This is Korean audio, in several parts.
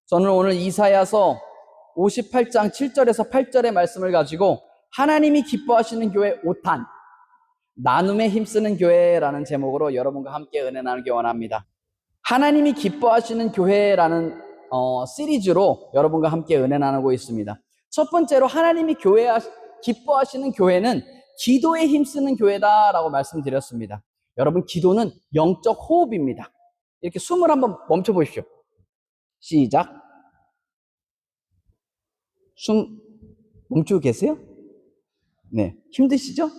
저는 오늘 이사야서 58장 7절에서 8절의 말씀을 가지고 하나님이 기뻐하시는 교회 5탄, 나눔에 힘쓰는 교회라는 제목으로 여러분과 함께 은혜 나누기 원합니다. 하나님이 기뻐하시는 교회라는 시리즈로 여러분과 함께 은혜 나누고 있습니다. 첫 번째로 하나님이 기뻐하시는 교회는 기도에 힘쓰는 교회다라고 말씀드렸습니다. 여러분, 기도는 영적 호흡입니다. 이렇게 숨을 한번 멈춰 보십시오. 시작. 숨 멈추고 계세요? 네. 힘드시죠?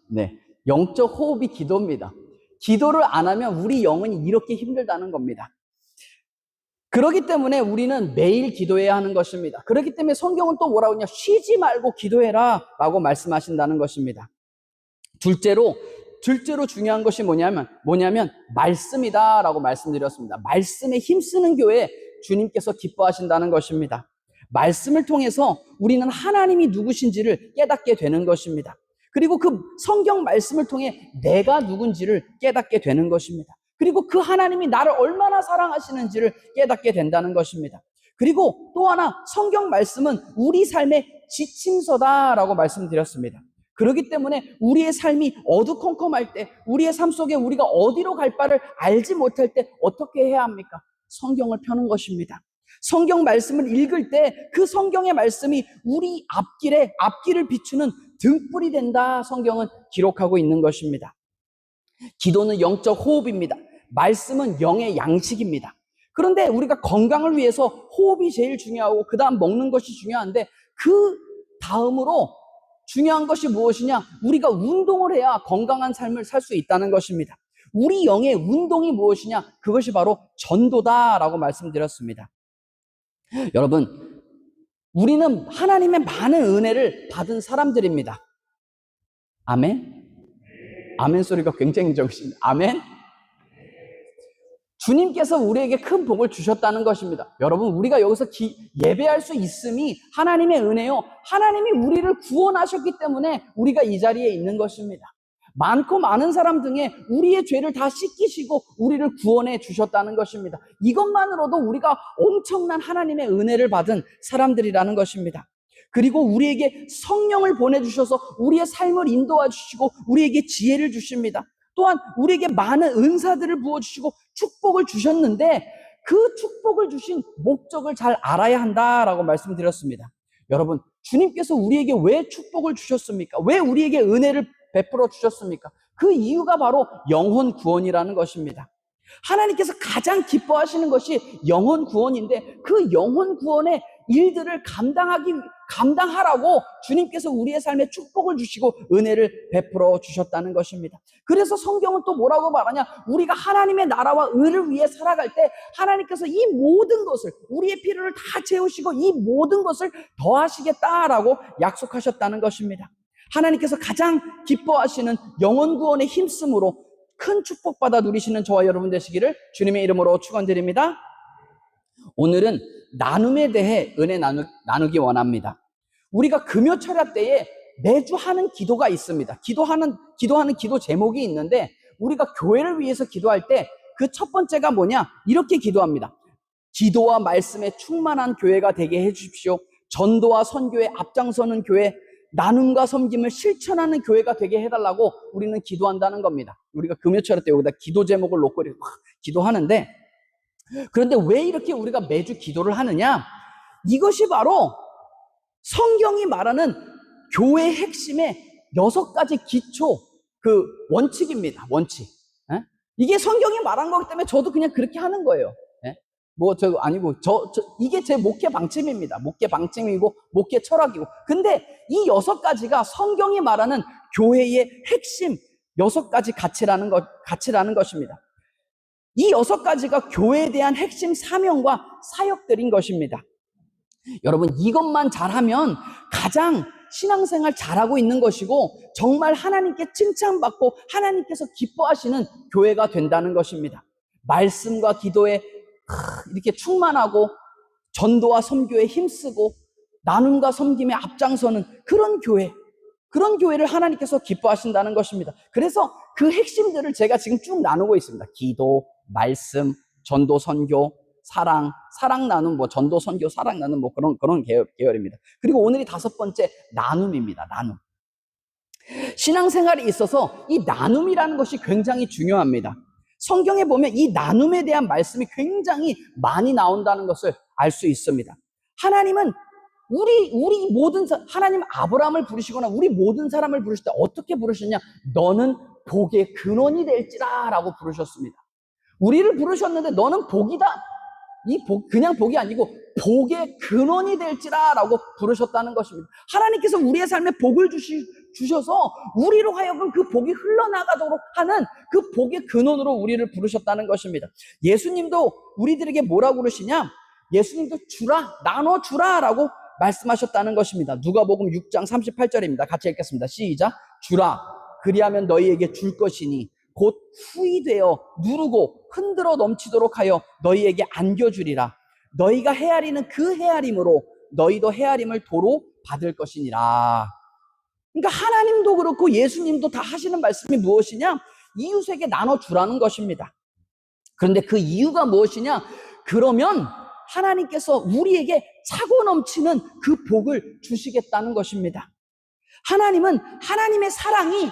네. 영적 호흡이 기도입니다. 기도를 안 하면 우리 영혼이 이렇게 힘들다는 겁니다. 그렇기 때문에 우리는 매일 기도해야 하는 것입니다. 그렇기 때문에 성경은 또 뭐라고 하냐? 쉬지 말고 기도해라 라고 말씀하신다는 것입니다. 둘째로 중요한 것이 뭐냐면 말씀이다 라고 말씀드렸습니다. 말씀에 힘쓰는 교회 주님께서 기뻐하신다는 것입니다. 말씀을 통해서 우리는 하나님이 누구신지를 깨닫게 되는 것입니다. 그리고 그 성경 말씀을 통해 내가 누군지를 깨닫게 되는 것입니다. 그리고 그 하나님이 나를 얼마나 사랑하시는지를 깨닫게 된다는 것입니다. 그리고 또 하나, 성경 말씀은 우리 삶의 지침서다라고 말씀드렸습니다. 그렇기 때문에 우리의 삶이 어두컴컴할 때, 우리의 삶 속에 우리가 어디로 갈 바를 알지 못할 때 어떻게 해야 합니까? 성경을 펴는 것입니다. 성경 말씀을 읽을 때 그 성경의 말씀이 우리 앞길을 비추는 등불이 된다, 성경은 기록하고 있는 것입니다. 기도는 영적 호흡입니다. 말씀은 영의 양식입니다. 그런데 우리가 건강을 위해서 호흡이 제일 중요하고 그 다음 먹는 것이 중요한데, 그 다음으로 중요한 것이 무엇이냐? 우리가 운동을 해야 건강한 삶을 살 수 있다는 것입니다. 우리 영의 운동이 무엇이냐? 그것이 바로 전도다라고 말씀드렸습니다. 여러분, 우리는 하나님의 많은 은혜를 받은 사람들입니다. 아멘? 아멘 소리가 굉장히 적으십니다. 아멘? 주님께서 우리에게 큰 복을 주셨다는 것입니다. 여러분, 우리가 여기서 예배할 수 있음이 하나님의 은혜요. 하나님이 우리를 구원하셨기 때문에 우리가 이 자리에 있는 것입니다. 많고 많은 사람 등에 우리의 죄를 다 씻기시고 우리를 구원해 주셨다는 것입니다. 이것만으로도 우리가 엄청난 하나님의 은혜를 받은 사람들이라는 것입니다. 그리고 우리에게 성령을 보내주셔서 우리의 삶을 인도해 주시고 우리에게 지혜를 주십니다. 또한 우리에게 많은 은사들을 부어주시고 축복을 주셨는데, 그 축복을 주신 목적을 잘 알아야 한다라고 말씀드렸습니다. 여러분, 주님께서 우리에게 왜 축복을 주셨습니까? 왜 우리에게 은혜를 베풀어 주셨습니까? 그 이유가 바로 영혼 구원이라는 것입니다. 하나님께서 가장 기뻐하시는 것이 영혼 구원인데, 그 영혼 구원의 일들을 감당하라고 주님께서 우리의 삶에 축복을 주시고 은혜를 베풀어 주셨다는 것입니다. 그래서 성경은 또 뭐라고 말하냐? 우리가 하나님의 나라와 의를 위해 살아갈 때 하나님께서 이 모든 것을, 우리의 필요를 다 채우시고 이 모든 것을 더하시겠다라고 약속하셨다는 것입니다. 하나님께서 가장 기뻐하시는 영혼 구원의 힘쓰므로 큰 축복받아 누리시는 저와 여러분 되시기를 주님의 이름으로 축원드립니다. 오늘은 나눔에 대해 은혜 나누기 원합니다. 우리가 금요철야 때에 매주 하는 기도가 있습니다. 기도하는 기도 제목이 있는데, 우리가 교회를 위해서 기도할 때 그 첫 번째가 뭐냐? 이렇게 기도합니다. 기도와 말씀에 충만한 교회가 되게 해주십시오. 전도와 선교에 앞장서는 교회, 나눔과 섬김을 실천하는 교회가 되게 해달라고 우리는 기도한다는 겁니다. 우리가 금요철야 때 여기다 기도 제목을 놓고 이렇게 기도하는데, 그런데 왜 이렇게 우리가 매주 기도를 하느냐? 이것이 바로 성경이 말하는 교회의 핵심의 6가지 기초, 그 원칙입니다. 원칙. 이게 성경이 말한 거기 때문에 저도 그냥 그렇게 하는 거예요. 이게 제 목회 방침입니다. 목회 방침이고 목회 철학이고. 근데 이 6가지가 성경이 말하는 교회의 핵심 6가지 가치라는 것입니다. 이 6가지가 교회에 대한 핵심 사명과 사역들인 것입니다. 여러분, 이것만 잘하면 가장 신앙생활 잘하고 있는 것이고, 정말 하나님께 칭찬받고 하나님께서 기뻐하시는 교회가 된다는 것입니다. 말씀과 기도에 이렇게 충만하고, 전도와 선교에 힘쓰고, 나눔과 섬김에 앞장서는 그런 교회를 하나님께서 기뻐하신다는 것입니다. 그래서 그 핵심들을 제가 지금 쭉 나누고 있습니다. 기도, 말씀, 전도, 선교, 사랑 나눔, 전도, 선교, 사랑 나눔, 그런 계열입니다. 그리고 오늘이 5번째, 나눔입니다. 나눔. 신앙생활에 있어서 이 나눔이라는 것이 굉장히 중요합니다. 성경에 보면 이 나눔에 대한 말씀이 굉장히 많이 나온다는 것을 알 수 있습니다. 하나님은 우리 모든 하나님 아브라함을 부르시거나 우리 모든 사람을 부르실 때 어떻게 부르셨냐? 너는 복의 근원이 될지라라고 부르셨습니다. 우리를 부르셨는데 너는 복이다. 그냥 복이 아니고 복의 근원이 될지라라고 부르셨다는 것입니다. 하나님께서 우리의 삶에 복을 주셔서 우리로 하여금 그 복이 흘러나가도록 하는 그 복의 근원으로 우리를 부르셨다는 것입니다. 예수님도 우리들에게 뭐라고 그러시냐? 예수님도 주라, 나눠주라라고 말씀하셨다는 것입니다. 누가복음 6장 38절입니다. 같이 읽겠습니다. 시작. 주라, 그리하면 너희에게 줄 것이니 곧 후히 되어 누르고 흔들어 넘치도록 하여 너희에게 안겨주리라. 너희가 헤아리는 그 헤아림으로 너희도 헤아림을 도로 받을 것이니라. 그러니까 하나님도 그렇고 예수님도 다 하시는 말씀이 무엇이냐? 이웃에게 나눠주라는 것입니다. 그런데 그 이유가 무엇이냐? 그러면 하나님께서 우리에게 차고 넘치는 그 복을 주시겠다는 것입니다. 하나님은 사랑의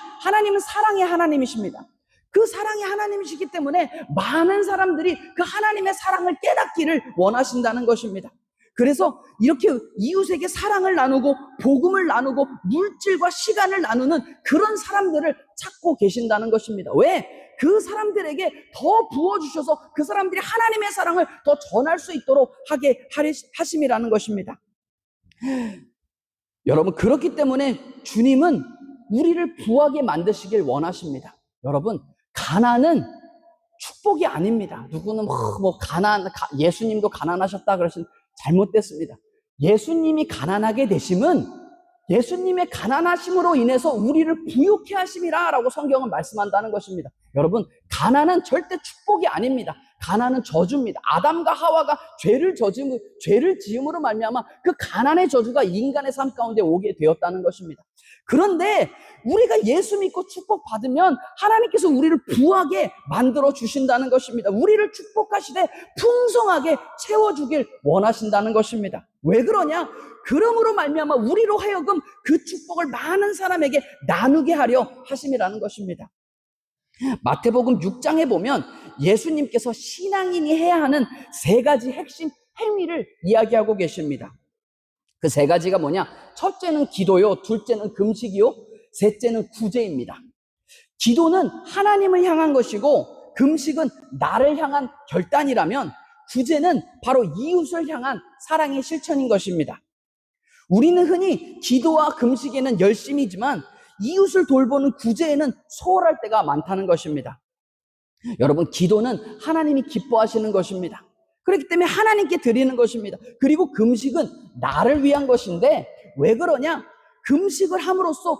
하나님이십니다. 그 사랑의 하나님이시기 때문에 많은 사람들이 그 하나님의 사랑을 깨닫기를 원하신다는 것입니다. 그래서 이렇게 이웃에게 사랑을 나누고 복음을 나누고 물질과 시간을 나누는 그런 사람들을 찾고 계신다는 것입니다. 왜? 그 사람들에게 더 부어주셔서 그 사람들이 하나님의 사랑을 더 전할 수 있도록 하게 하심이라는 것입니다. 여러분, 그렇기 때문에 주님은 우리를 부하게 만드시길 원하십니다. 여러분, 가난은 축복이 아닙니다. 누구는 예수님도 가난하셨다 그러신 잘못됐습니다. 예수님이 가난하게 되심은 예수님의 가난하심으로 인해서 우리를 부유케 하심이라라고 성경은 말씀한다는 것입니다. 여러분, 가난은 절대 축복이 아닙니다. 가난은 저주입니다. 아담과 하와가 죄를 지음으로 말미암아 그 가난의 저주가 인간의 삶 가운데 오게 되었다는 것입니다. 그런데 우리가 예수 믿고 축복받으면 하나님께서 우리를 부하게 만들어 주신다는 것입니다. 우리를 축복하시되 풍성하게 채워주길 원하신다는 것입니다. 왜 그러냐? 그러므로 말미암아 우리로 하여금 그 축복을 많은 사람에게 나누게 하려 하심이라는 것입니다. 마태복음 6장에 보면 예수님께서 신앙인이 해야 하는 3가지 핵심 행위를 이야기하고 계십니다. 그 3가지가 뭐냐? 첫째는 기도요, 둘째는 금식이요, 셋째는 구제입니다. 기도는 하나님을 향한 것이고 금식은 나를 향한 결단이라면 구제는 바로 이웃을 향한 사랑의 실천인 것입니다. 우리는 흔히 기도와 금식에는 열심이지만 이웃을 돌보는 구제에는 소홀할 때가 많다는 것입니다. 여러분, 기도는 하나님이 기뻐하시는 것입니다. 그렇기 때문에 하나님께 드리는 것입니다. 그리고 금식은 나를 위한 것인데 왜 그러냐? 금식을 함으로써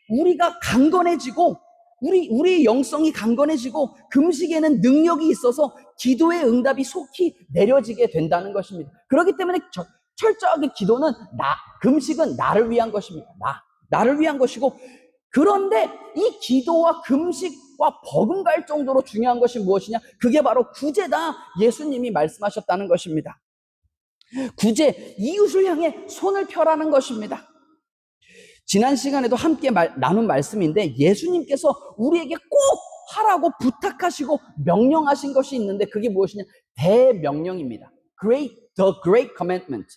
우리가 강건해지고 우리의 영성이 강건해지고 금식에는 능력이 있어서 기도의 응답이 속히 내려지게 된다는 것입니다. 그렇기 때문에 철저하게 금식은 나를 위한 것입니다. 나를 위한 것이고, 그런데 이 기도와 금식과 버금갈 정도로 중요한 것이 무엇이냐? 그게 바로 구제다. 예수님이 말씀하셨다는 것입니다. 구제, 이웃을 향해 손을 펴라는 것입니다. 지난 시간에도 함께 나눈 말씀인데 예수님께서 우리에게 꼭 하라고 부탁하시고 명령하신 것이 있는데 그게 무엇이냐? 대명령입니다. The Great Commandment.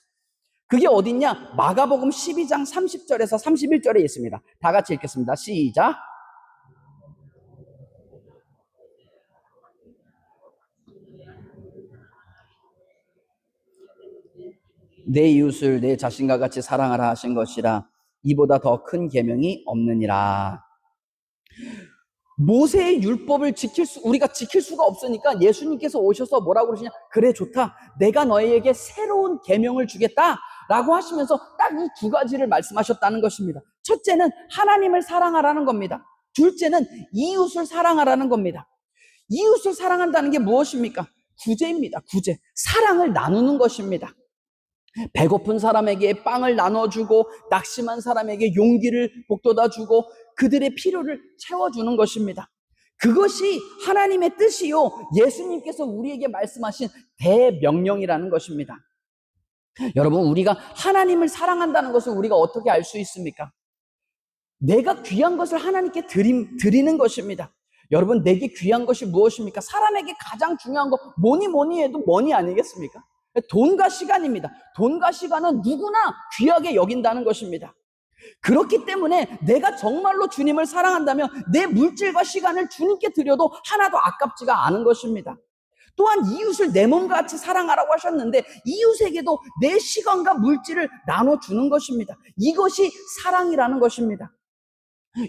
그게 어딨냐? 마가복음 12장 30절에서 31절에 있습니다. 다 같이 읽겠습니다. 시작. 내 이웃을 내 자신과 같이 사랑하라 하신 것이라. 이보다 더 큰 계명이 없느니라. 모세의 율법을 우리가 지킬 수가 없으니까 예수님께서 오셔서 뭐라고 그러시냐? 그래, 좋다. 내가 너희에게 새로운 계명을 주겠다. 라고 하시면서 딱 이 2가지를 말씀하셨다는 것입니다. 첫째는 하나님을 사랑하라는 겁니다. 둘째는 이웃을 사랑하라는 겁니다. 이웃을 사랑한다는 게 무엇입니까? 구제입니다. 구제. 사랑을 나누는 것입니다. 배고픈 사람에게 빵을 나눠주고 낙심한 사람에게 용기를 북돋아주고 그들의 필요를 채워주는 것입니다. 그것이 하나님의 뜻이요, 예수님께서 우리에게 말씀하신 대명령이라는 것입니다. 여러분, 우리가 하나님을 사랑한다는 것을 우리가 어떻게 알 수 있습니까? 내가 귀한 것을 하나님께 드리는 것입니다. 여러분, 내게 귀한 것이 무엇입니까? 사람에게 가장 중요한 거 뭐니 해도 머니 아니겠습니까? 돈과 시간입니다. 돈과 시간은 누구나 귀하게 여긴다는 것입니다. 그렇기 때문에 내가 정말로 주님을 사랑한다면 내 물질과 시간을 주님께 드려도 하나도 아깝지가 않은 것입니다. 또한 이웃을 내 몸과 같이 사랑하라고 하셨는데 이웃에게도 내 시간과 물질을 나눠주는 것입니다. 이것이 사랑이라는 것입니다.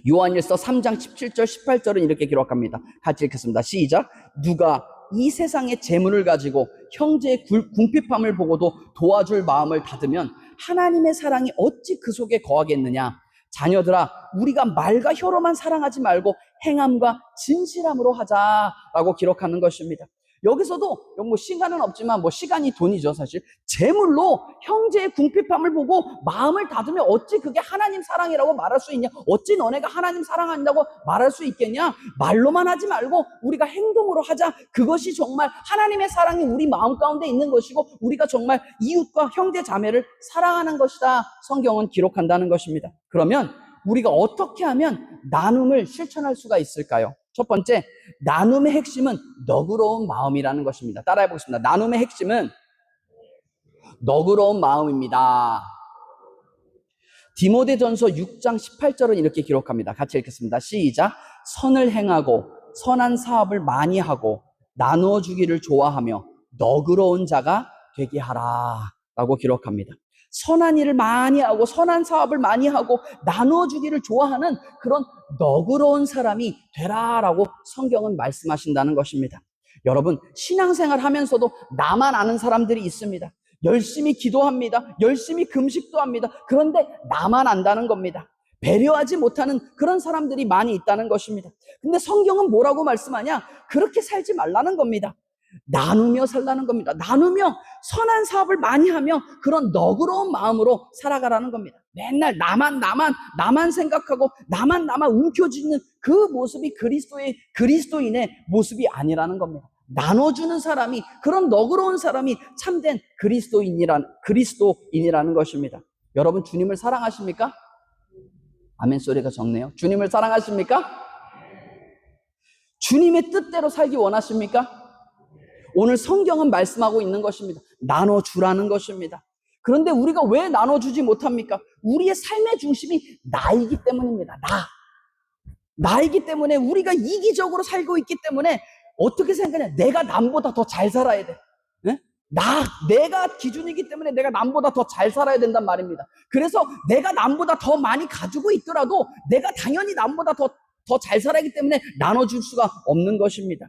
요한일서 3장 17절 18절은 이렇게 기록합니다. 같이 읽겠습니다. 시작. 누가 이 세상의 재물을 가지고 형제의 궁핍함을 보고도 도와줄 마음을 닫으면 하나님의 사랑이 어찌 그 속에 거하겠느냐. 자녀들아, 우리가 말과 혀로만 사랑하지 말고 행함과 진실함으로 하자라고 기록하는 것입니다. 여기서도 뭐 시간은 없지만 뭐 시간이 돈이죠, 사실. 재물로 형제의 궁핍함을 보고 마음을 닫으면 어찌 그게 하나님 사랑이라고 말할 수 있냐? 어찌 너네가 하나님 사랑한다고 말할 수 있겠냐? 말로만 하지 말고 우리가 행동으로 하자. 그것이 정말 하나님의 사랑이 우리 마음 가운데 있는 것이고 우리가 정말 이웃과 형제 자매를 사랑하는 것이다. 성경은 기록한다는 것입니다. 그러면 우리가 어떻게 하면 나눔을 실천할 수가 있을까요? 첫 번째, 나눔의 핵심은 너그러운 마음이라는 것입니다. 따라해 보겠습니다. 나눔의 핵심은 너그러운 마음입니다. 디모데전서 6장 18절은 이렇게 기록합니다. 같이 읽겠습니다. 시작. 선을 행하고 선한 사업을 많이 하고 나누어 주기를 좋아하며 너그러운 자가 되게 하라 라고 기록합니다. 선한 일을 많이 하고 선한 사업을 많이 하고 나누어 주기를 좋아하는 그런 너그러운 사람이 되라라고 성경은 말씀하신다는 것입니다. 여러분, 신앙생활 하면서도 나만 아는 사람들이 있습니다. 열심히 기도합니다. 열심히 금식도 합니다. 그런데 나만 안다는 겁니다. 배려하지 못하는 그런 사람들이 많이 있다는 것입니다. 근데 성경은 뭐라고 말씀하냐? 그렇게 살지 말라는 겁니다. 나누며 살라는 겁니다. 나누며 선한 사업을 많이 하며 그런 너그러운 마음으로 살아가라는 겁니다. 맨날 나만 생각하고 나만 움켜쥐는 그 모습이 그리스도인의 모습이 아니라는 겁니다. 나눠주는 사람이, 그런 너그러운 사람이 참된 그리스도인이라는 것입니다. 여러분, 주님을 사랑하십니까? 아멘 소리가 적네요. 주님을 사랑하십니까? 주님의 뜻대로 살기 원하십니까? 오늘 성경은 말씀하고 있는 것입니다. 나눠주라는 것입니다. 그런데 우리가 왜 나눠주지 못합니까? 우리의 삶의 중심이 나이기 때문입니다. 나이기 때문에 우리가 이기적으로 살고 있기 때문에 어떻게 생각하냐? 내가 남보다 더 잘 살아야 돼. 네? 내가 기준이기 때문에 내가 남보다 더 잘 살아야 된단 말입니다. 그래서 내가 남보다 더 많이 가지고 있더라도 내가 당연히 남보다 더 잘 살아야 하기 때문에 나눠줄 수가 없는 것입니다.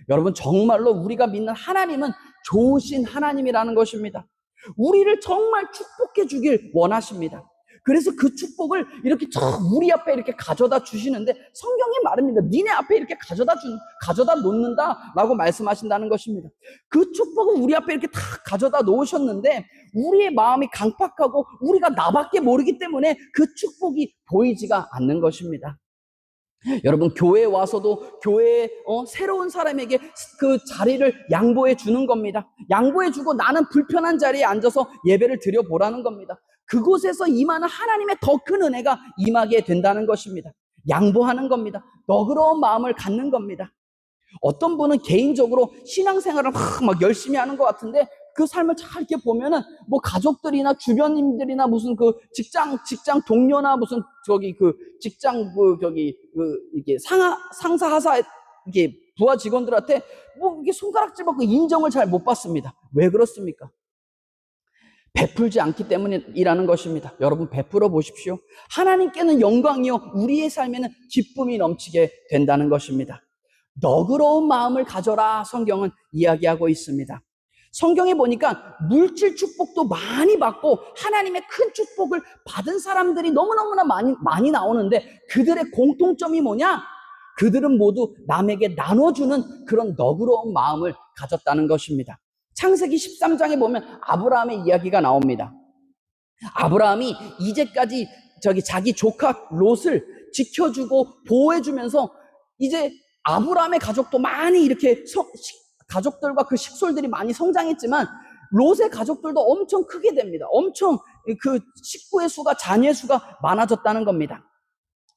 여러분, 정말로 우리가 믿는 하나님은 좋으신 하나님이라는 것입니다. 우리를 정말 축복해 주길 원하십니다. 그래서 그 축복을 이렇게 우리 앞에 이렇게 가져다 주시는데 성경이 말합니다. 니네 앞에 이렇게 가져다 놓는다라고 말씀하신다는 것입니다. 그 축복을 우리 앞에 이렇게 다 가져다 놓으셨는데 우리의 마음이 강팍하고 우리가 나밖에 모르기 때문에 그 축복이 보이지가 않는 것입니다. 여러분, 교회에 와서도 교회에 새로운 사람에게 그 자리를 양보해 주는 겁니다. 양보해 주고 나는 불편한 자리에 앉아서 예배를 드려보라는 겁니다. 그곳에서 임하는 하나님의 더 큰 은혜가 임하게 된다는 것입니다. 양보하는 겁니다. 너그러운 마음을 갖는 겁니다. 어떤 분은 개인적으로 신앙생활을 막 열심히 하는 것 같은데 그 삶을 잘 이렇게 보면은 뭐 가족들이나 주변인들이나 무슨 그 직장 동료나 무슨 이게 상사 하사 이게 부하 직원들한테 뭐 이게 손가락질 받고 인정을 잘 못 받습니다. 왜 그렇습니까? 베풀지 않기 때문이라는 것입니다. 여러분, 베풀어 보십시오. 하나님께는 영광이요 우리의 삶에는 기쁨이 넘치게 된다는 것입니다. 너그러운 마음을 가져라 성경은 이야기하고 있습니다. 성경에 보니까 물질 축복도 많이 받고 하나님의 큰 축복을 받은 사람들이 너무너무나 많이 나오는데 그들의 공통점이 뭐냐? 그들은 모두 남에게 나눠주는 그런 너그러운 마음을 가졌다는 것입니다. 창세기 13장에 보면 아브라함의 이야기가 나옵니다. 아브라함이 이제까지 자기 조카 롯을 지켜주고 보호해주면서 이제 아브라함의 가족도 많이 이렇게 가족들과 그 식솔들이 많이 성장했지만 롯의 가족들도 엄청 크게 됩니다. 엄청 그 식구의 수가, 자녀의 수가 많아졌다는 겁니다.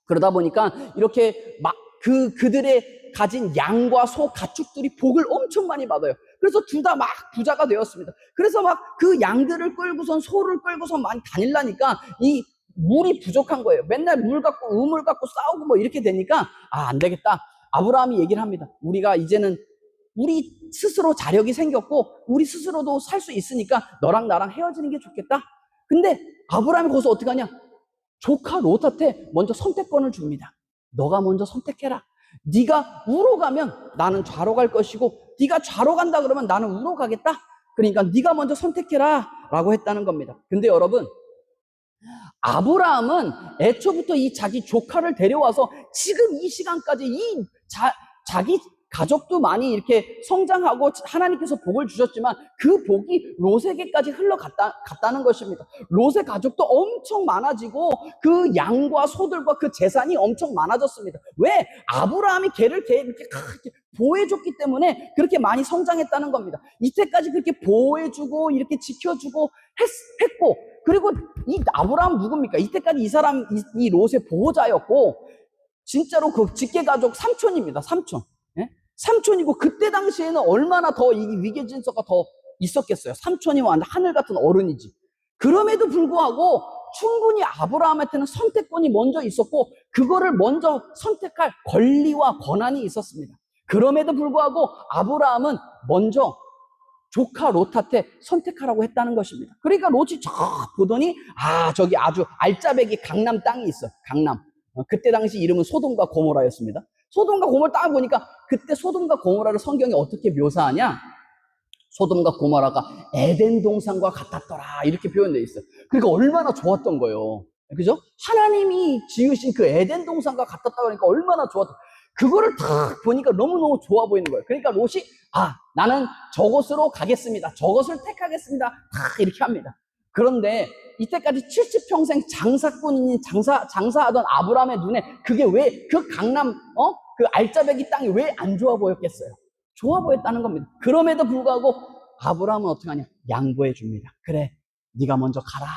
그러다 보니까 이렇게 막 그들의 가진 양과 소, 가축들이 복을 엄청 많이 받아요. 그래서 둘 다 막 부자가 되었습니다. 그래서 막 그 양들을 끌고선, 소를 끌고선 많이 다니려니까 이 물이 부족한 거예요. 맨날 물 갖고, 우물 갖고 싸우고 뭐 이렇게 되니까, 안 되겠다. 아브라함이 얘기를 합니다. 우리가 이제는 우리 스스로 자력이 생겼고 우리 스스로도 살 수 있으니까 너랑 나랑 헤어지는 게 좋겠다. 근데 아브라함이 거기서 어떻게 하냐? 조카 롯한테 먼저 선택권을 줍니다. 너가 먼저 선택해라. 네가 우로 가면 나는 좌로 갈 것이고 네가 좌로 간다 그러면 나는 우로 가겠다. 그러니까 네가 먼저 선택해라 라고 했다는 겁니다. 근데 여러분, 아브라함은 애초부터 이 자기 조카를 데려와서 지금 이 시간까지 자기 가족도 많이 이렇게 성장하고 하나님께서 복을 주셨지만 그 복이 롯에게까지 흘러갔다는 것입니다. 롯의 가족도 엄청 많아지고 그 양과 소들과 그 재산이 엄청 많아졌습니다. 왜? 아브라함이 걔를 이렇게 보호해줬기 때문에 그렇게 많이 성장했다는 겁니다. 이때까지 그렇게 보호해주고 이렇게 지켜주고 했고, 그리고 이 아브라함 누굽니까? 이때까지 이 사람, 이 롯의 보호자였고, 진짜로 그 직계가족 삼촌입니다. 삼촌. 예? 삼촌이고, 그때 당시에는 얼마나 더 이 위계 질서가 더 있었겠어요. 삼촌이 완전 하늘 같은 어른이지. 그럼에도 불구하고 충분히 아브라함한테는 선택권이 먼저 있었고, 그거를 먼저 선택할 권리와 권한이 있었습니다. 그럼에도 불구하고 아브라함은 먼저 조카 롯한테 선택하라고 했다는 것입니다. 그러니까 롯이 저 보더니, 저기 아주 알짜배기 강남 땅이 있어. 강남. 그때 당시 이름은 소돔과 고모라였습니다. 소돔과 고모라 딱 보니까 그때 소돔과 고모라를 성경이 어떻게 묘사하냐? 소돔과 고모라가 에덴 동산과 같았더라 이렇게 표현되어 있어요. 그러니까 얼마나 좋았던 거예요. 그죠? 하나님이 지으신 그 에덴 동산과 같았다 그러니까 얼마나 좋았던, 그거를 딱 보니까 너무너무 좋아 보이는 거예요. 그러니까 롯이 나는 저곳으로 가겠습니다. 저것을 택하겠습니다. 딱 이렇게 합니다. 그런데 이때까지 70평생 장사꾼인 장사하던 아브라함의 눈에 그게 왜 그 강남 그 알짜배기 땅이 왜 안 좋아 보였겠어요? 좋아 보였다는 겁니다. 그럼에도 불구하고 아브라함은 어떻게 하냐? 양보해 줍니다. 그래, 네가 먼저 가라.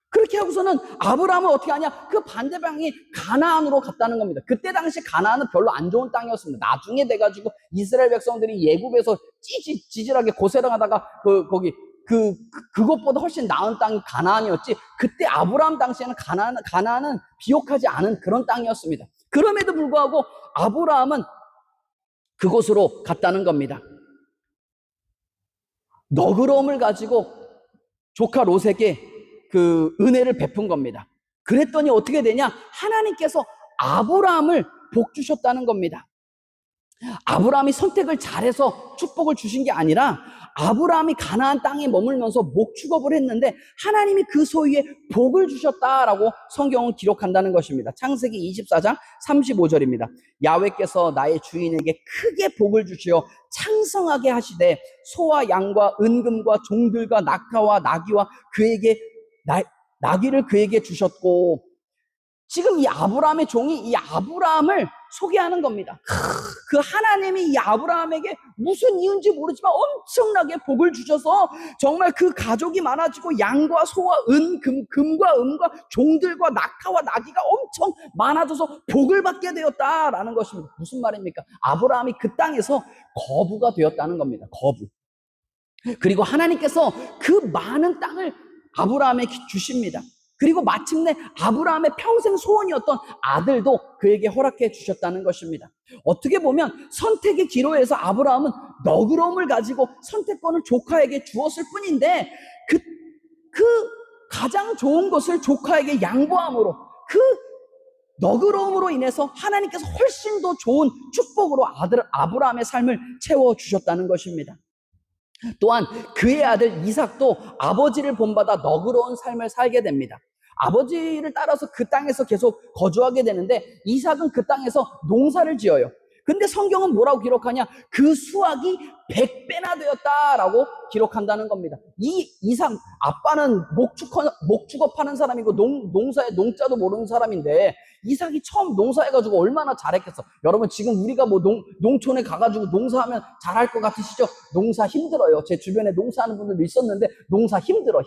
그렇게 하고서는 아브라함은 어떻게 하냐? 그 반대방이 가나안으로 갔다는 겁니다. 그때 당시 가나안은 별로 안 좋은 땅이었습니다. 나중에 돼가지고 이스라엘 백성들이 예굽에서 찌질하게 고생하다가 그것보다 훨씬 나은 땅이 가나안이었지. 그때 아브라함 당시에는 가나안은 비옥하지 않은 그런 땅이었습니다. 그럼에도 불구하고 아브라함은 그곳으로 갔다는 겁니다. 너그러움을 가지고 조카 롯에게 그 은혜를 베푼 겁니다. 그랬더니 어떻게 되냐? 하나님께서 아브라함을 복 주셨다는 겁니다. 아브라함이 선택을 잘해서 축복을 주신 게 아니라 아브라함이 가나안 땅에 머물면서 목축업을 했는데 하나님이 그 소유에 복을 주셨다라고 성경은 기록한다는 것입니다. 창세기 24장 35절입니다. 야훼께서 나의 주인에게 크게 복을 주시어 창성하게 하시되 소와 양과 은금과 종들과 낙타와 나귀와 나귀를 그에게 주셨고, 지금 이 아브라함의 종이 이 아브라함을 소개하는 겁니다. 그 하나님이 이 아브라함에게 무슨 이유인지 모르지만 엄청나게 복을 주셔서 정말 그 가족이 많아지고 양과 소와 금과 은과 종들과 낙타와 나귀가 엄청 많아져서 복을 받게 되었다라는 것입니다. 무슨 말입니까? 아브라함이 그 땅에서 거부가 되었다는 겁니다. 거부. 그리고 하나님께서 그 많은 땅을 아브라함에게 주십니다. 그리고 마침내 아브라함의 평생 소원이었던 아들도 그에게 허락해 주셨다는 것입니다. 어떻게 보면 선택의 기로에서 아브라함은 너그러움을 가지고 선택권을 조카에게 주었을 뿐인데 그 가장 좋은 것을 조카에게 양보함으로, 그 너그러움으로 인해서 하나님께서 훨씬 더 좋은 축복으로 아브라함의 삶을 채워주셨다는 것입니다. 또한 그의 아들 이삭도 아버지를 본받아 너그러운 삶을 살게 됩니다. 아버지를 따라서 그 땅에서 계속 거주하게 되는데 이삭은 그 땅에서 농사를 지어요. 근데 성경은 뭐라고 기록하냐? 그 수확이 100배나 되었다라고 기록한다는 겁니다. 이 이상 아빠는 목축업하는 사람이고 농사에 농자도 모르는 사람인데 이삭이 처음 농사해가지고 얼마나 잘했겠어. 여러분 지금 우리가 뭐 농촌에 가가지고 농사하면 잘할 것 같으시죠? 농사 힘들어요. 제 주변에 농사하는 분들도 있었는데 농사 힘들어.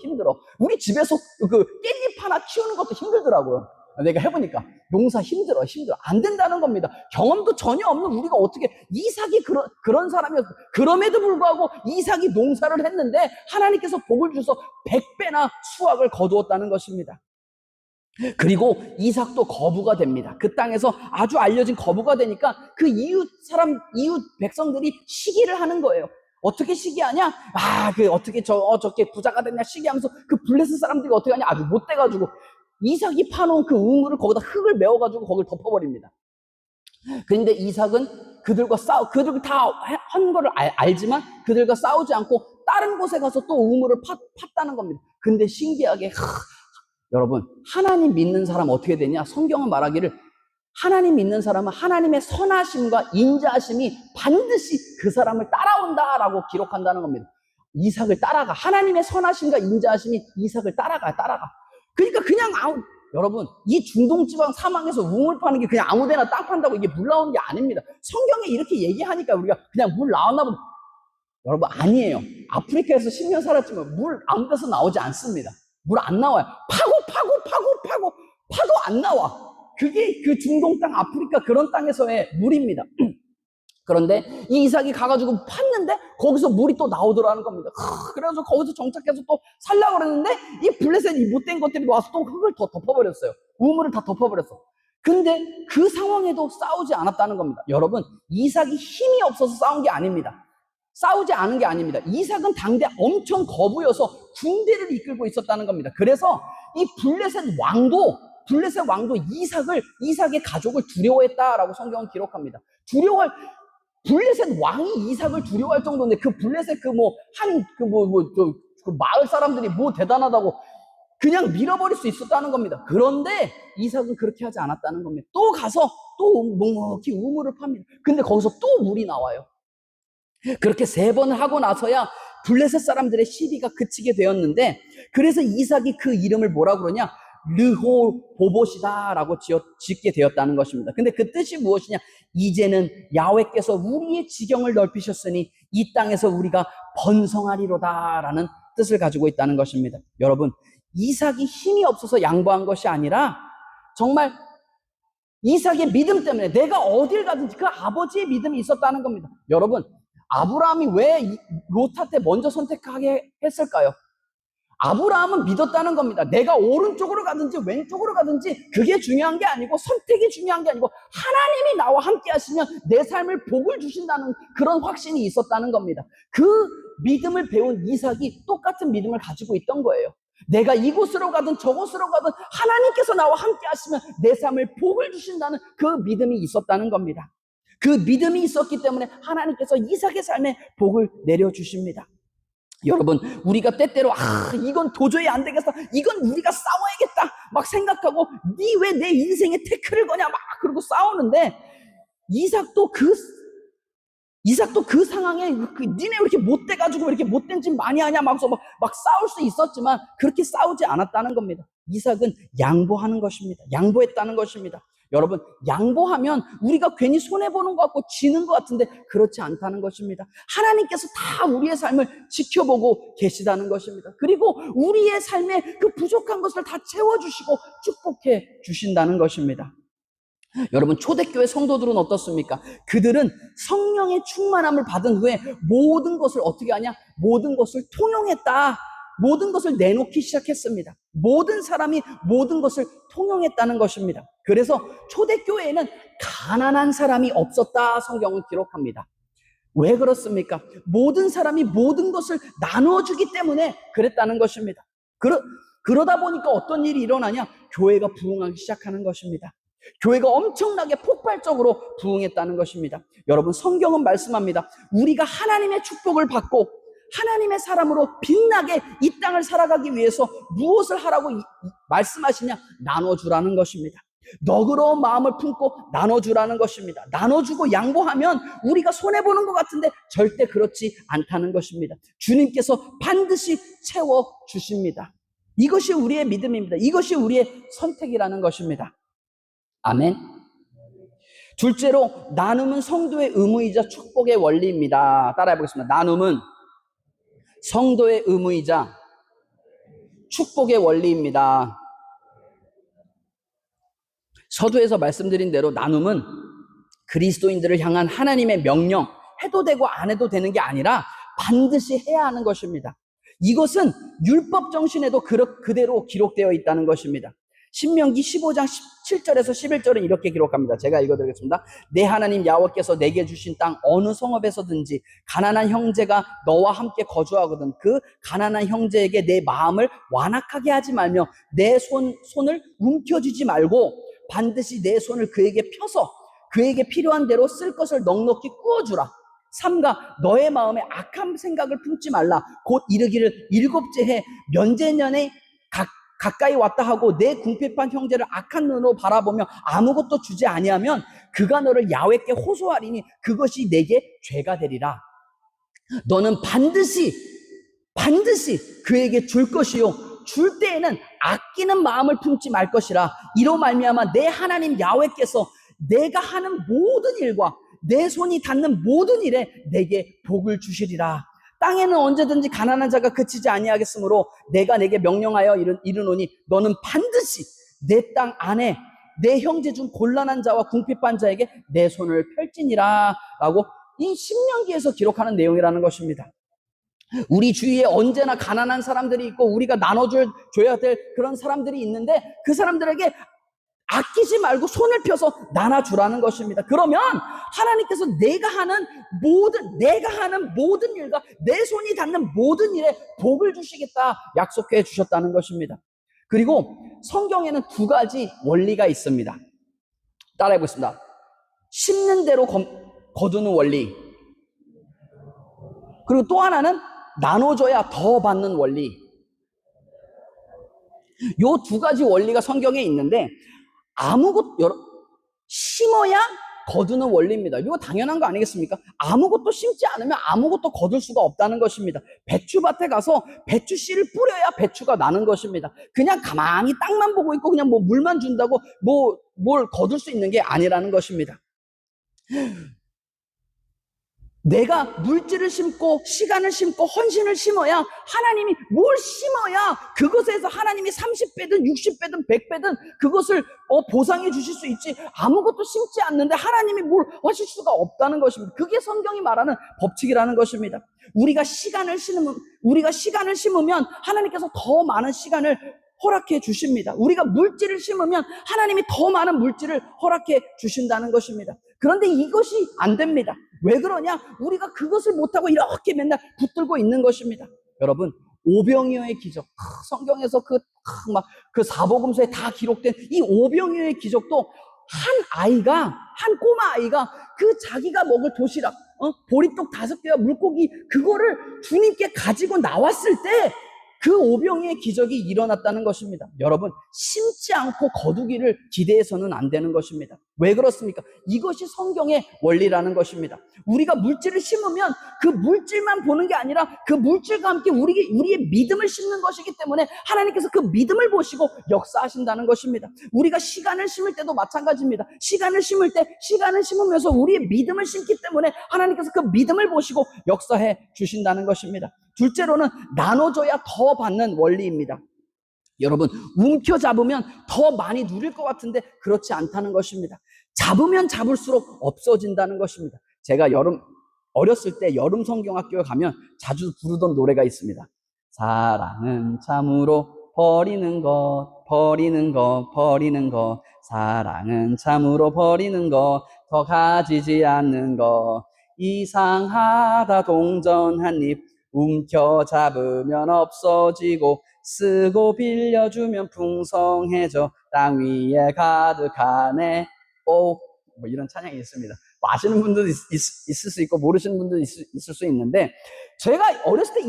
우리 집에서 그 깻잎 하나 키우는 것도 힘들더라고요. 내가 해보니까 농사 힘들어. 안 된다는 겁니다. 경험도 전혀 없는 우리가 어떻게, 이삭이 그런 사람이었어. 그럼에도 불구하고 이삭이 농사를 했는데 하나님께서 복을 주셔서 100배나 수확을 거두었다는 것입니다. 그리고 이삭도 거부가 됩니다. 그 땅에서 아주 알려진 거부가 되니까 그 이웃 백성들이 시기를 하는 거예요. 어떻게 시기하냐? 어떻게 저렇게 부자가 됐냐 시기하면서 그 블레셋 사람들이 어떻게 하냐? 아주 못돼가지고 이삭이 파놓은 그 우물을 거기다 흙을 메워가지고 거기를 덮어버립니다. 그런데 이삭은 그들 다 한 거를 알지만 그들과 싸우지 않고 다른 곳에 가서 또 우물을 팠다는 겁니다. 근데 신기하게 여러분, 하나님 믿는 사람 어떻게 되냐? 성경은 말하기를 하나님 믿는 사람은 하나님의 선하심과 인자하심이 반드시 그 사람을 따라온다라고 기록한다는 겁니다. 이삭을 따라가. 하나님의 선하심과 인자하심이 이삭을 따라가. 그러니까 그냥 여러분, 이 중동지방 사막에서 우물 파는 게 그냥 아무데나 땅 판다고 이게 물 나오는 게 아닙니다. 성경에 이렇게 얘기하니까 우리가 그냥 물 나왔나 보다. 여러분, 아니에요. 아프리카에서 10년 살았지만 물 아무 데서 나오지 않습니다. 물 안 나와요. 파도 안 나와. 그게 그 중동 땅, 아프리카 그런 땅에서의 물입니다. 그런데 이 이삭이 가가지고 팠는데 거기서 물이 또 나오더라는 겁니다. 그래서 거기서 정착해서 또 살려고 그랬는데 이 블레셋 이 못된 것들이 와서 또 흙을 더 덮어버렸어요. 우물을 다 덮어버렸어. 근데 그 상황에도 싸우지 않았다는 겁니다. 여러분, 이삭이 힘이 없어서 싸운 게 아닙니다. 싸우지 않은 게 아닙니다. 이삭은 당대 엄청 거부여서 군대를 이끌고 있었다는 겁니다. 그래서 이 블레셋 왕도 이삭의 가족을 두려워했다라고 성경은 기록합니다. 블레셋 왕이 이삭을 두려워할 정도인데 그 블레셋 그 마을 사람들이 뭐 대단하다고 그냥 밀어버릴 수 있었다는 겁니다. 그런데 이삭은 그렇게 하지 않았다는 겁니다. 또 가서 또 묵묵히 우물을 팝니다. 근데 거기서 또 물이 나와요. 그렇게 3번을 하고 나서야 블레셋 사람들의 시비가 그치게 되었는데, 그래서 이삭이 그 이름을 뭐라 그러냐? 르호보봇이다라고 짓게 되었다는 것입니다. 근데 그 뜻이 무엇이냐? 이제는 야훼께서 우리의 지경을 넓히셨으니 이 땅에서 우리가 번성하리로다라는 뜻을 가지고 있다는 것입니다. 여러분, 이삭이 힘이 없어서 양보한 것이 아니라 정말 이삭의 믿음 때문에 내가 어딜 가든지 그 아버지의 믿음이 있었다는 겁니다. 여러분, 아브라함이 왜 롯한테 먼저 선택하게 했을까요? 아브라함은 믿었다는 겁니다. 내가 오른쪽으로 가든지 왼쪽으로 가든지 그게 중요한 게 아니고, 선택이 중요한 게 아니고, 하나님이 나와 함께 하시면 내 삶을 복을 주신다는 그런 확신이 있었다는 겁니다. 그 믿음을 배운 이삭이 똑같은 믿음을 가지고 있던 거예요. 내가 이곳으로 가든 저곳으로 가든 하나님께서 나와 함께 하시면 내 삶을 복을 주신다는 그 믿음이 있었다는 겁니다. 그 믿음이 있었기 때문에 하나님께서 이삭의 삶에 복을 내려주십니다. 여러분, 우리가 때때로 이건 도저히 안 되겠어, 이건 우리가 싸워야겠다 막 생각하고, 니 왜 내 인생에 태클을 거냐 막 그러고 싸우는데, 이삭도 그 상황에 니네 왜 이렇게 못돼가지고 왜 이렇게 못된 짓 많이 하냐 막 싸울 수 있었지만 그렇게 싸우지 않았다는 겁니다. 이삭은 양보하는 것입니다. 양보했다는 것입니다. 여러분, 양보하면 우리가 괜히 손해보는 것 같고 지는 것 같은데 그렇지 않다는 것입니다. 하나님께서 다 우리의 삶을 지켜보고 계시다는 것입니다. 그리고 우리의 삶에 그 부족한 것을 다 채워주시고 축복해 주신다는 것입니다. 여러분, 초대교회 성도들은 어떻습니까? 그들은 성령의 충만함을 받은 후에 모든 것을 어떻게 하냐? 모든 것을 통용했다. 모든 것을 내놓기 시작했습니다. 모든 사람이 모든 것을 통용했다는 것입니다. 그래서 초대교회에는 가난한 사람이 없었다, 성경은 기록합니다. 왜 그렇습니까? 모든 사람이 모든 것을 나눠주기 때문에 그랬다는 것입니다. 그러다 보니까 어떤 일이 일어나냐? 교회가 부흥하기 시작하는 것입니다. 교회가 엄청나게 폭발적으로 부흥했다는 것입니다. 여러분, 성경은 말씀합니다. 우리가 하나님의 축복을 받고 하나님의 사람으로 빛나게 이 땅을 살아가기 위해서 무엇을 하라고 말씀하시냐? 나눠주라는 것입니다. 너그러운 마음을 품고 나눠주라는 것입니다. 나눠주고 양보하면 우리가 손해보는 것 같은데 절대 그렇지 않다는 것입니다. 주님께서 반드시 채워주십니다. 이것이 우리의 믿음입니다. 이것이 우리의 선택이라는 것입니다. 아멘. 둘째로, 나눔은 성도의 의무이자 축복의 원리입니다. 따라해 보겠습니다. 나눔은 성도의 의무이자 축복의 원리입니다. 서두에서 말씀드린 대로 나눔은 그리스도인들을 향한 하나님의 명령, 해도 되고 안 해도 되는 게 아니라 반드시 해야 하는 것입니다. 이것은 율법 정신에도 그대로 기록되어 있다는 것입니다. 신명기 15장 17절에서 11절은 이렇게 기록합니다. 제가 읽어드리겠습니다. 내 하나님 야훼께서 내게 주신 땅 어느 성읍에서든지 가난한 형제가 너와 함께 거주하거든 그 가난한 형제에게 내 마음을 완악하게 하지 말며 내 손을 움켜쥐지 말고 반드시 내 손을 그에게 펴서 그에게 필요한 대로 쓸 것을 넉넉히 꾸어주라. 삼가 너의 마음에 악한 생각을 품지 말라. 곧 이르기를 일곱째 해 면제년에 가까이 왔다 하고 내 궁핍한 형제를 악한 눈으로 바라보며 아무것도 주지 아니하면 그가 너를 야훼께 호소하리니 그것이 내게 죄가 되리라. 너는 반드시 그에게 줄 것이요 줄 때에는 아끼는 마음을 품지 말 것이라. 이로 말미암아 내 하나님 야훼께서 내가 하는 모든 일과 내 손이 닿는 모든 일에 내게 복을 주시리라. 땅에는 언제든지 가난한 자가 그치지 아니하겠으므로 내가 내게 명령하여 이르노니 너는 반드시 내 땅 안에 내 형제 중 곤란한 자와 궁핍한 자에게 내 손을 펼지니라 라고 이 신명기에서 기록하는 내용이라는 것입니다. 우리 주위에 언제나 가난한 사람들이 있고 우리가 나눠줘야 될 그런 사람들이 있는데 그 사람들에게 아끼지 말고 손을 펴서 나눠주라는 것입니다. 그러면 하나님께서 내가 하는 모든 일과 내 손이 닿는 모든 일에 복을 주시겠다 약속해 주셨다는 것입니다. 그리고 성경에는 두 가지 원리가 있습니다. 따라해 보겠습니다. 심는 대로 거두는 원리. 그리고 또 하나는 나눠줘야 더 받는 원리. 요 두 가지 원리가 성경에 있는데 심어야 거두는 원리입니다. 이거 당연한 거 아니겠습니까? 아무것도 심지 않으면 아무것도 거둘 수가 없다는 것입니다. 배추밭에 가서 배추 씨를 뿌려야 배추가 나는 것입니다. 그냥 가만히 땅만 보고 있고 그냥 뭐 물만 준다고 뭘 거둘 수 있는 게 아니라는 것입니다. 내가 물질을 심고 시간을 심고 헌신을 심어야 하나님이 뭘 심어야 그것에서 하나님이 30배든 60배든 100배든 그것을 보상해 주실 수 있지. 아무것도 심지 않는데 하나님이 뭘 하실 수가 없다는 것입니다. 그게 성경이 말하는 법칙이라는 것입니다. 우리가 시간을 심으면 하나님께서 더 많은 시간을 허락해 주십니다. 우리가 물질을 심으면 하나님이 더 많은 물질을 허락해 주신다는 것입니다. 그런데 이것이 안 됩니다. 왜 그러냐? 우리가 그것을 못하고 이렇게 맨날 붙들고 있는 것입니다. 여러분, 오병이어의 기적, 성경에서 그 사복음서에 다 기록된 이 오병이어의 기적도 한 꼬마 아이가 그 자기가 먹을 도시락, 보리떡 5개와 물고기 그거를 주님께 가지고 나왔을 때 그 오병이의 기적이 일어났다는 것입니다. 여러분, 심지 않고 거두기를 기대해서는 안 되는 것입니다. 왜 그렇습니까? 이것이 성경의 원리라는 것입니다. 우리가 물질을 심으면 그 물질만 보는 게 아니라 그 물질과 함께 우리의 믿음을 심는 것이기 때문에 하나님께서 그 믿음을 보시고 역사하신다는 것입니다. 우리가 시간을 심을 때도 마찬가지입니다. 시간을 심으면서 우리의 믿음을 심기 때문에 하나님께서 그 믿음을 보시고 역사해 주신다는 것입니다. 둘째로는 나눠줘야 더 받는 원리입니다. 여러분, 움켜잡으면 더 많이 누릴 것 같은데 그렇지 않다는 것입니다. 잡으면 잡을수록 없어진다는 것입니다. 제가 어렸을 때 여름 성경학교에 가면 자주 부르던 노래가 있습니다. 사랑은 참으로 버리는 것 사랑은 참으로 버리는 것 더 가지지 않는 것 이상하다 동전 한 입 움켜잡으면 없어지고 쓰고 빌려주면 풍성해져 땅 위에 가득하네. 뭐 이런 찬양이 있습니다. 뭐 아시는 분들도 있을 수 있고 모르시는 분들도 있을 수 있는데 제가 어렸을 때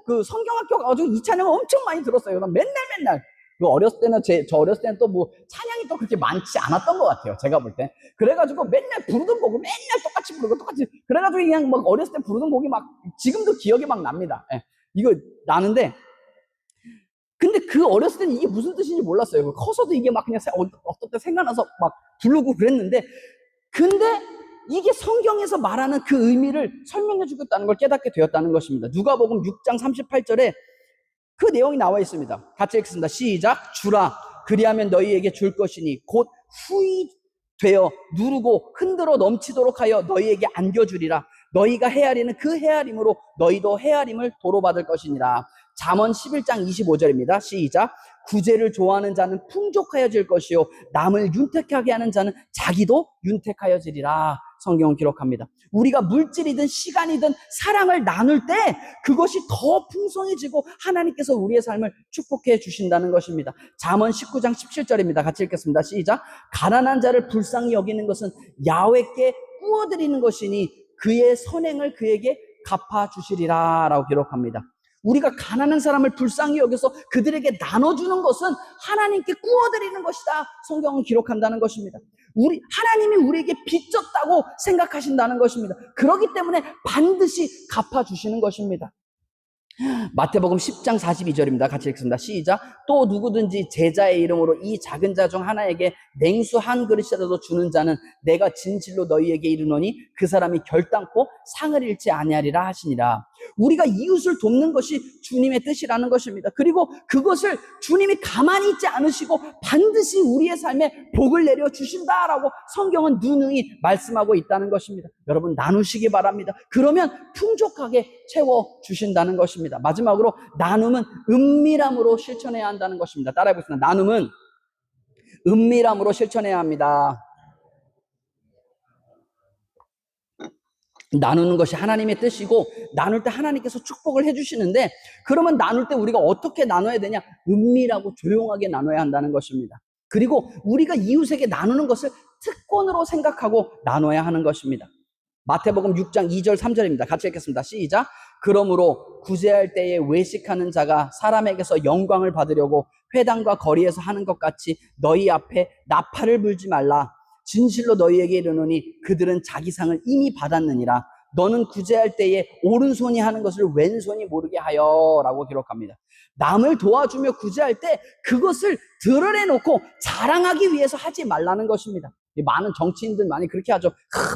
그 성경학교 가가지고 이 찬양을 엄청 많이 들었어요. 맨날 그 어렸을 때는 저 어렸을 때는 또 뭐 찬양이 또 그렇게 많지 않았던 것 같아요. 제가 볼 때. 그래가지고 맨날 부르던 곡을 맨날 똑같이 부르고 똑같이 그래가지고 그냥 막 어렸을 때 부르던 곡이 막 지금도 기억이 막 납니다. 예. 이거 나는데 근데 그 어렸을 때는 이게 무슨 뜻인지 몰랐어요. 커서도 이게 막 그냥 어떤 때 생각나서 막 부르고 그랬는데 근데 이게 성경에서 말하는 그 의미를 설명해 주겠다는 걸 깨닫게 되었다는 것입니다. 누가복음 6장 38절에 그 내용이 나와 있습니다. 같이 읽겠습니다. 시작. 주라 그리하면 너희에게 줄 것이니 곧 후히 되어 누르고 흔들어 넘치도록 하여 너희에게 안겨주리라. 너희가 헤아리는 그 헤아림으로 너희도 헤아림을 도로받을 것이니라. 잠언 11장 25절입니다. 시작. 구제를 좋아하는 자는 풍족하여질 것이요 남을 윤택하게 하는 자는 자기도 윤택하여지리라. 성경은 기록합니다. 우리가 물질이든 시간이든 사랑을 나눌 때 그것이 더 풍성해지고 하나님께서 우리의 삶을 축복해 주신다는 것입니다. 잠언 19장 17절입니다. 같이 읽겠습니다. 시작. 가난한 자를 불쌍히 여기는 것은 야훼께 꾸어드리는 것이니 그의 선행을 그에게 갚아주시리라 라고 기록합니다. 우리가 가난한 사람을 불쌍히 여겨서 그들에게 나눠주는 것은 하나님께 꾸어드리는 것이다. 성경은 기록한다는 것입니다. 하나님이 우리에게 빚졌다고 생각하신다는 것입니다. 그렇기 때문에 반드시 갚아주시는 것입니다. 마태복음 10장 42절입니다. 같이 읽습니다. 시작. 또 누구든지 제자의 이름으로 이 작은 자 중 하나에게 냉수 한 그릇이라도 주는 자는 내가 진실로 너희에게 이르노니 그 사람이 결단코 상을 잃지 아니하리라 하시니라. 우리가 이웃을 돕는 것이 주님의 뜻이라는 것입니다. 그리고 그것을 주님이 가만히 있지 않으시고 반드시 우리의 삶에 복을 내려 주신다라고 성경은 누누이 말씀하고 있다는 것입니다. 여러분 나누시기 바랍니다. 그러면 풍족하게 채워 주신다는 것입니다. 마지막으로 나눔은 은밀함으로 실천해야 한다는 것입니다. 따라해 보겠습니다. 나눔은 은밀함으로 실천해야 합니다. 나누는 것이 하나님의 뜻이고 나눌 때 하나님께서 축복을 해주시는데 그러면 나눌 때 우리가 어떻게 나눠야 되냐? 은밀하고 조용하게 나눠야 한다는 것입니다. 그리고 우리가 이웃에게 나누는 것을 특권으로 생각하고 나눠야 하는 것입니다. 마태복음 6장 2절 3절입니다. 같이 읽겠습니다. 시작. 그러므로 구제할 때에 외식하는 자가 사람에게서 영광을 받으려고 회당과 거리에서 하는 것 같이 너희 앞에 나팔을 불지 말라. 진실로 너희에게 이르노니 그들은 자기 상을 이미 받았느니라. 너는 구제할 때에 오른손이 하는 것을 왼손이 모르게 하여 라고 기록합니다. 남을 도와주며 구제할 때 그것을 드러내놓고 자랑하기 위해서 하지 말라는 것입니다. 많은 정치인들 많이 그렇게 하죠.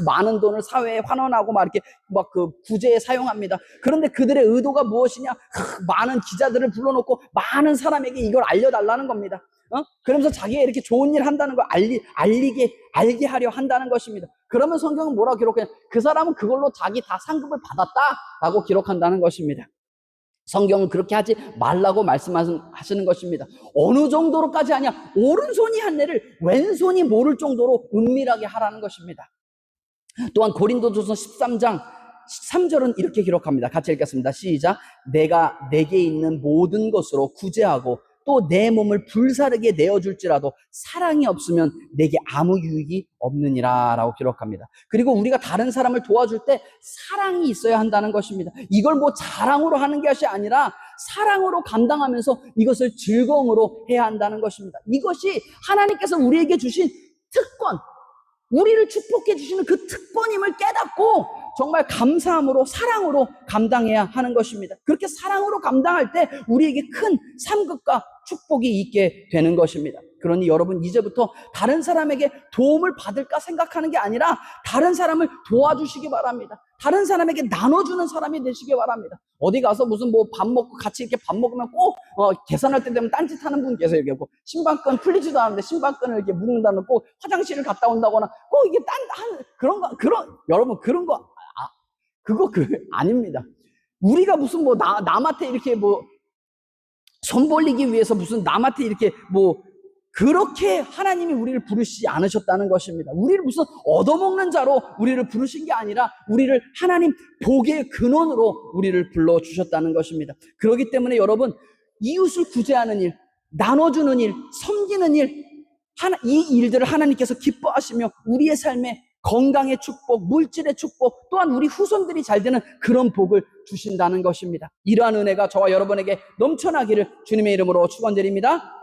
많은 돈을 사회에 환원하고 막 이렇게 막 그 구제에 사용합니다. 그런데 그들의 의도가 무엇이냐? 많은 기자들을 불러놓고 많은 사람에게 이걸 알려달라는 겁니다. 그러면서 자기가 이렇게 좋은 일 한다는 걸 알게 하려 한다는 것입니다. 그러면 성경은 뭐라고 기록해요? 그 사람은 그걸로 자기 다 상급을 받았다라고 기록한다는 것입니다. 성경은 그렇게 하지 말라고 말씀하시는 것입니다. 어느 정도로까지 하냐? 오른손이 한 일을 왼손이 모를 정도로 은밀하게 하라는 것입니다. 또한 고린도전서 13장 13절은 이렇게 기록합니다. 같이 읽겠습니다. 시작. 내가 내게 있는 모든 것으로 구제하고 또 내 몸을 불사르게 내어줄지라도 사랑이 없으면 내게 아무 유익이 없느니라 라고 기록합니다. 그리고 우리가 다른 사람을 도와줄 때 사랑이 있어야 한다는 것입니다. 이걸 뭐 자랑으로 하는 것이 아니라 사랑으로 감당하면서 이것을 즐거움으로 해야 한다는 것입니다. 이것이 하나님께서 우리에게 주신 특권, 우리를 축복해 주시는 그 특권임을 깨닫고 정말 감사함으로 사랑으로 감당해야 하는 것입니다. 그렇게 사랑으로 감당할 때 우리에게 큰 상급과 축복이 있게 되는 것입니다. 그러니 여러분 이제부터 다른 사람에게 도움을 받을까 생각하는 게 아니라 다른 사람을 도와주시기 바랍니다. 다른 사람에게 나눠주는 사람이 되시기 바랍니다. 어디 가서 무슨 뭐 밥 먹고 같이 이렇게 밥 먹으면 꼭 계산할 때 되면 딴짓하는 분 계세요. 이게 뭐 신발끈 풀리지도 않는데 신발끈을 이렇게 묶는다면 꼭 화장실을 갔다 온다거나 꼭 이게 여러분 그런 거 그거 아닙니다. 우리가 무슨 뭐 남한테 이렇게 뭐 손 벌리기 위해서 무슨 남한테 이렇게 뭐 그렇게 하나님이 우리를 부르시지 않으셨다는 것입니다. 우리를 무슨 얻어먹는 자로 우리를 부르신 게 아니라 우리를 하나님 복의 근원으로 우리를 불러주셨다는 것입니다. 그렇기 때문에 여러분 이웃을 구제하는 일, 나눠주는 일, 섬기는 일, 이 일들을 하나님께서 기뻐하시며 우리의 삶에 건강의 축복, 물질의 축복, 또한 우리 후손들이 잘 되는 그런 복을 주신다는 것입니다. 이러한 은혜가 저와 여러분에게 넘쳐나기를 주님의 이름으로 축원드립니다.